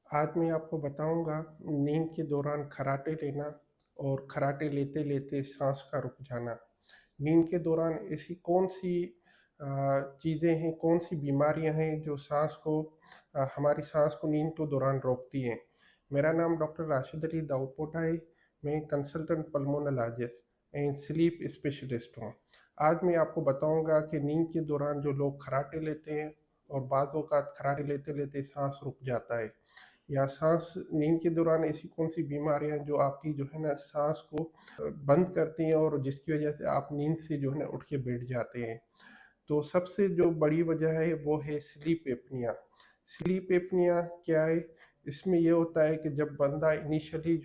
आज मैं आपको बताऊँगा नींद के दौरान खर्राटे लेना और खर्राटे लेते-लेते साँस का रुक जाना। नींद के दौरान ऐसी कौन-सी चीज़ें हैं, कौन-सी बीमारियाँ हैं जो हमारी साँस को नींद के दौरान रोकती हैं? मेरा नाम डॉक्टर राशिद अली दाऊदपोटा है। मैं consultant pulmonologist and sleep specialist हूँ। आज मैं आपको बताऊँगा कि नींद के दौरान जो लोग खर्राटे लेते हैं और बाज़ औक़ात खर्राटे लेते-लेते साँस रुक जाता है। या सांस नींद के दौरान ऐसी कौन-सी बीमारियाँ हैं जो आपकी जो है ना सांस को बंद करती हैं और जिसकी वजह से आप नींद से जो है ना उठ के बैठ जाते हैं। तो सबसे जो बड़ी वजह है वो है स्लीप एपनिया। स्लीप एपनिया क्या है? इसमें ये होता है कि जब बंदा इनिशियली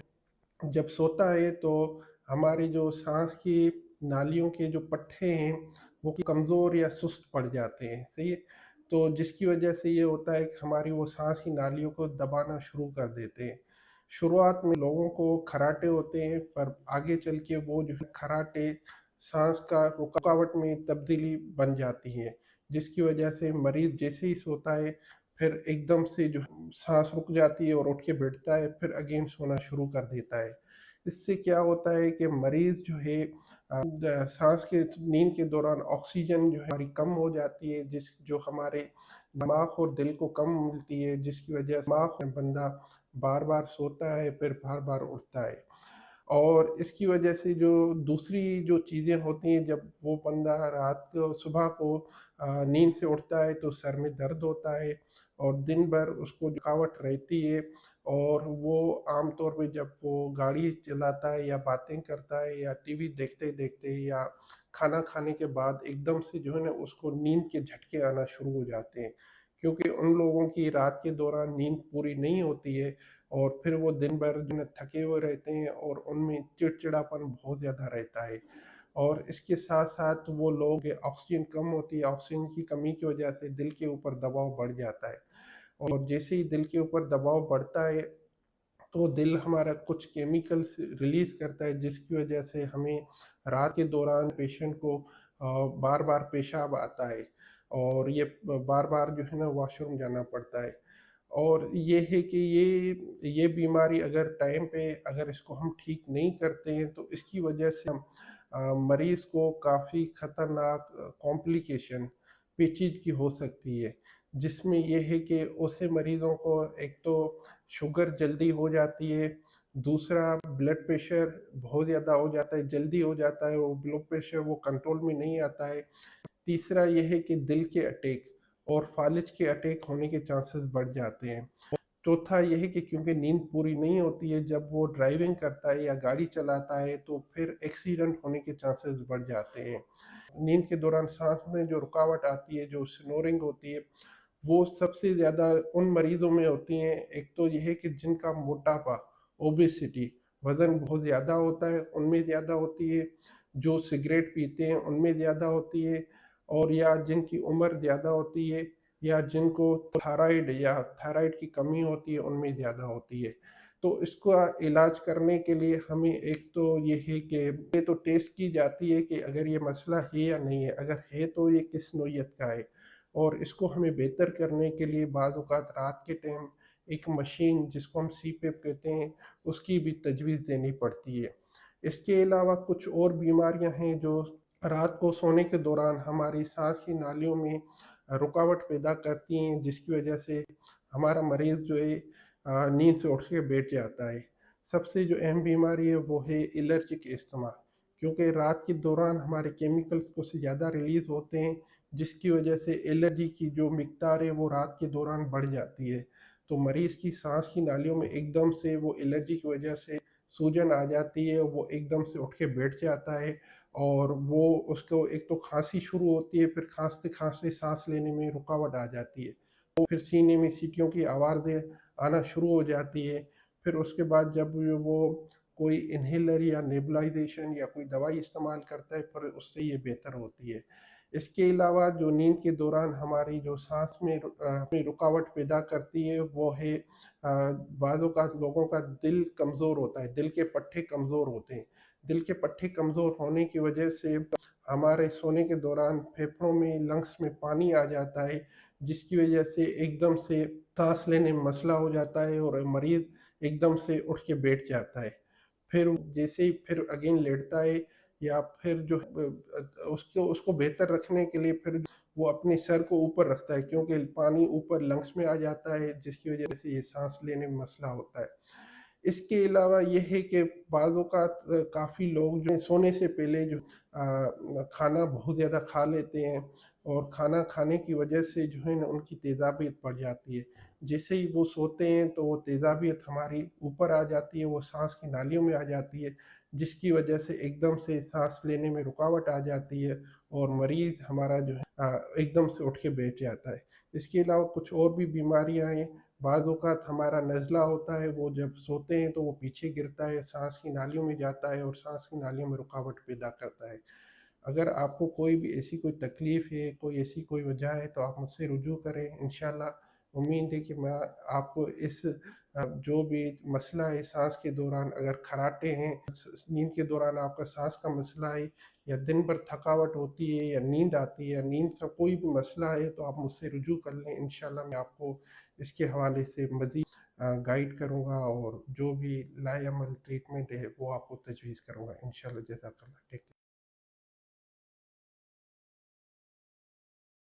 जब सोता है तो हमारी जो सांस की नालियों के जो पट्टे हैं वो कमज़ोर या सुस्त पड़ जाते हैं, सही है। तो जिसकी वजह से ये होता है कि हमारी वो सांस की नालियों को दबाना शुरू कर देते हैं। शुरुआत में लोगों को खर्राटे होते हैं पर आगे चल के वो जो है खर्राटे सांस का रुकावट में तब्दीली बन जाती है, जिसकी वजह से मरीज़ जैसे ही सोता है फिर एकदम से जो साँस रुक जाती है और उठ के बैठता है, फिर अगेन सोना शुरू कर देता है। इससे क्या होता है कि मरीज़ जो है साँस के नींद के दौरान ऑक्सीजन जो है हमारी कम हो जाती है, जो हमारे दिमाग और दिल को कम मिलती है, जिसकी वजह से दिमाग में बंदा बार-बार सोता है, फिर बार-बार उठता है। और इसकी वजह से जो दूसरी जो चीज़ें होती हैं, जब वो बंदा रात को सुबह को नींद से उठता है तो सर में दर्द होता है और दिन भर उसको थकावट रहती है और वो आम तौर पे जब वो गाड़ी चलाता है या बातें करता है या टीवी देखते-देखते या खाना खाने के बाद एकदम से जो है ना उसको नींद के झटके आना शुरू हो जाते हैं। क्योंकि उन लोगों की रात के दौरान नींद पूरी नहीं होती है और फिर वो दिन भर जो है थके हुए रहते हैं और उनमें चिड़चिड़ापन बहुत ज़्यादा रहता है। और इसके साथ-साथ वो लोग ऑक्सीजन कम होती है, ऑक्सीजन की कमी की वजह से दिल के ऊपर दबाव बढ़ जाता है और जैसे ही दिल के ऊपर दबाव बढ़ता है, तो दिल हमारा कुछ केमिकल्स रिलीज़ करता है जिसकी वजह से हमें रात के दौरान पेशेंट को बार-बार पेशाब आता है और ये बार-बार जो है ना वॉशरूम जाना पड़ता है। और ये है कि ये बीमारी अगर टाइम पे अगर इसको हम ठीक नहीं करते हैं तो इसकी वजह से हम मरीज़ को काफ़ी ख़तरनाक कॉम्प्लिकेशन पेचीदगी की हो सकती है। जिसमें ये है कि ऐसे मरीज़ों को एक तो शुगर जल्दी हो जाती है, दूसरा ब्लड प्रेशर बहुत ज़्यादा हो जाता है, जल्दी हो जाता है, वो ब्लड प्रेशर वो कंट्रोल में नहीं आता है। तीसरा ये है कि दिल के अटैक और फालिज के अटैक होने के चांसेस बढ़ जाते हैं। चौथा ये है कि क्योंकि नींद पूरी नहीं होती है, जब वो ड्राइविंग करता है या गाड़ी चलाता है तो फिर एक्सीडेंट होने के चांसेस बढ़ जाते हैं। नींद के दौरान साँस में जो रुकावट आती है, जो स्नोरिंग होती है, वो सबसे ज़्यादा उन मरीज़ों में होती हैं। एक तो ये है कि जिनका मोटापा, ओबेसिटी, वज़न बहुत ज़्यादा होता है, उनमें ज़्यादा होती है। जो सिगरेट पीते हैं, उनमें ज़्यादा होती है और या जिनकी उम्र ज़्यादा होती है या जिनको थायराइड की कमी होती है, उनमें ज़्यादा होती है। तो इसका इलाज करने के लिए हमें एक तो ये है कि ये तो टेस्ट की जाती है कि अगर ये मसला है या नहीं है, अगर है तो ये किस नौइयत का है और इसको हमें बेहतर करने के लिए बाज़ औक़ात रात के टाइम एक मशीन जिसको हम सीपैप कहते हैं, उसकी भी तजवीज़ देनी पड़ती है। इसके अलावा कुछ और बीमारियाँ हैं जो रात को सोने के दौरान हमारी साँस की नालियों में रुकावट पैदा करती हैं, जिसकी वजह से हमारा मरीज़ जो है नींद से उठ के बैठ जाता है। सबसे जो अहम बीमारी है वो है एलर्जिक अस्थमा, क्योंकि रात के दौरान हमारे केमिकल्स कुछ ज़्यादा रिलीज़ होते हैं, जिसकी वजह से एलर्जी की जो मिक़दार है वो रात के दौरान बढ़ जाती है। तो मरीज़ की साँस की नालियों में एकदम से वो एलर्जी की वजह से सूजन आ जाती है, वो एकदम से उठ के बैठ जाता है और वो उसको एक तो खाँसी शुरू होती है, फिर खाँसते-खाँसते साँस लेने में रुकावट आ जाती है। तो फिर सीने में सीटियों की आवाज़ें आना शुरू हो जाती है। फिर उसके बाद जब वो कोई इन्हेलर या नेबुलाइज़ेशन या कोई दवाई इस्तेमाल करता है, फिर उससे ये बेहतर होती है। इसके अलावा जो नींद के दौरान हमारी जो साँस में रुकावट पैदा करती है, वो है बाज़ औक़ात लोगों का दिल कमज़ोर होता है, दिल के पट्टे कमज़ोर होते हैं। दिल के पट्टे कमज़ोर होने की वजह से हमारे सोने के दौरान फेफड़ों में, लंग्स में पानी आ जाता है, जिसकी वजह से एकदम से साँस लेने में मसला हो जाता है और मरीज़ एकदम से उठ के बैठ जाता है। फिर जैसे ही फिर अगेन लेटता है या फिर जो उसको उसको बेहतर रखने के लिए फिर वो अपने सर को ऊपर रखता है, क्योंकि पानी ऊपर लंग्स में आ जाता है, जिसकी वजह से ये साँस लेने में मसला होता है। इसके अलावा ये है कि बाज़ औक़ात काफ़ी लोग जो हैं सोने से पहले जो खाना बहुत ज़्यादा खा लेते हैं और खाना खाने की वजह से जो है ना उनकी तेज़ाबियत बढ़ जाती है। जैसे ही वो सोते हैं तो वो तेज़ाबियत हमारी ऊपर आ जाती है, वो साँस की नालियों में आ जाती है, जिसकी वजह से एकदम से साँस लेने में रुकावट आ जाती है और मरीज़ हमारा जो है एकदम से उठ के बैठ जाता है। इसके अलावा कुछ और भी बीमारियाँ हैं, बाज़ औक़ात हमारा नज़ला होता है, वो जब सोते हैं तो वो पीछे गिरता है, साँस की नालियों में जाता है और साँस की नालियों में रुकावट पैदा करता है। अगर आपको कोई भी ऐसी कोई तकलीफ़ है, कोई ऐसी कोई वजह है तो आप मुझसे रुजू करें, इंशाअल्लाह उम्मीद है कि मैं आपको इस जो भी मसला है साँस के दौरान, अगर खर्राटे हैं, नींद के दौरान आपका साँस का मसला है या दिन भर थकावट होती है या नींद आती है या नींद का कोई भी मसला है तो आप मुझसे रुजू कर लें। इंशाअल्लाह मैं आपको इसके हवाले से मज़ीद गाइड करूँगा और जो भी लाएअमल ट्रीटमेंट है वो आपको तजवीज़ करूँगा इंशाअल्लाह। जज़ाकल्लाह। टेक